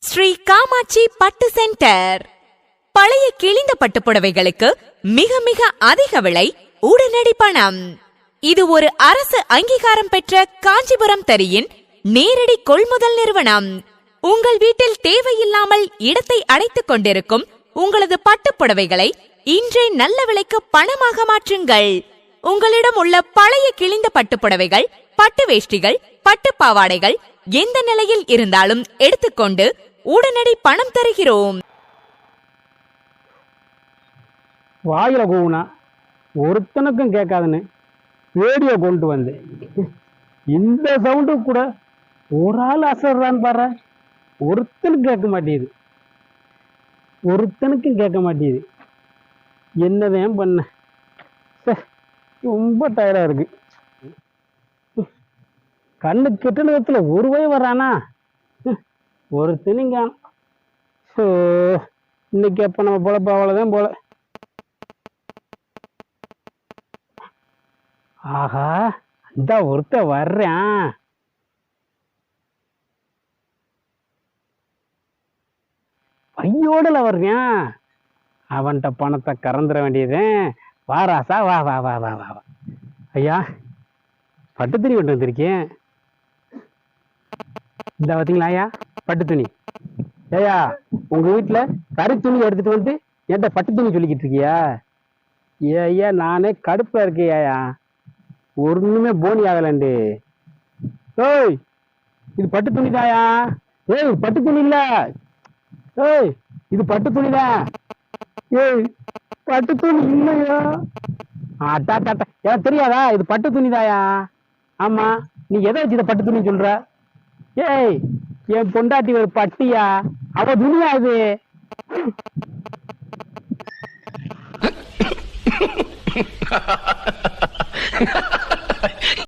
ஸ்ரீ காமாட்சி பட்டு சென்டர். பழைய கிழிந்த பட்டு புடவைகளுக்கு மிக மிக அதிக விலை, உடனடி பணம். இது ஒரு அரசு அங்கீகாரம் பெற்ற காஞ்சிபுரம் தரியின் நேரடி கொள்முதல் நிறுவனம். உங்கள் வீட்டில் தேவையில்லாமல் இடத்தை அடைத்துக் கொண்டிருக்கும் உங்களது பட்டு புடவைகளை இன்றே நல்ல விலைக்கு பணமாக மாற்றுங்கள். உங்களிடம் உள்ள பழைய கிழிந்த பட்டு புடவைகள், பட்டு வேஷ்டிகள், பட்டு பாவாடைகள் எந்த நிலையில் இருந்தாலும் எடுத்துக்கொண்டு உடனடி பணம் தருகிறோம். வாயில கூவுனா ஒருத்தனுக்கும் கேட்காதுன்னு ரேடியோ கொண்டு வந்து இந்த சவுண்டு கூட ஒரு ஆள் அசர்றான்னு பாரு. ஒருத்தனுக்கும் கேட்க மாட்டேங்குது. என்னதான் பண்ண, ரொம்ப டயர்டா இருக்கு. கண்ணு கெட்ட நேரத்துல ஒரு வய வரானா, ஒரு தினிங்க. இன்னைக்கு அப்ப நம்ம பொழப்ப அவ்வளவுதான் போல. ஆஹா, அந்த ஒருத்த வர்றேன். பையோடல வர்றேன். அவன்கிட்ட பணத்தை கறந்துட வேண்டியதேன். வாராசா, வா வா வா வா வா வா. ஐயா, பட்டு துணி கொண்டு வந்திருக்கேன். இந்த பார்த்தீங்களா ஐயா, பட்டு துணி. ஐயா, உங்க வீட்டுல கறி துணி எடுத்துட்டு வந்து என்கிட்ட பட்டு துணி சொல்லிக்கிட்டு இருக்கியா? ஐயா, நானே கடுப்பா இருக்கேயா, ஒண்ணுமே போனி ஆகலண்டு. ஏய், இது பட்டு துணி தாயா? ஏய், பட்டு துணி இல்ல. ஏய், இது பட்டு துணிதான். ஏய், பட்டு துணி இல்லையா? ஆட்டா டாட்டா, எனக்கு தெரியாதா? இது பட்டு துணிதாயா? ஆமா, நீ எதை வச்சு இதை பட்டு துணி சொல்ற? ஏய், என் பொண்டாட்டி ஒரு பட்டியா, அவ துணியா இது?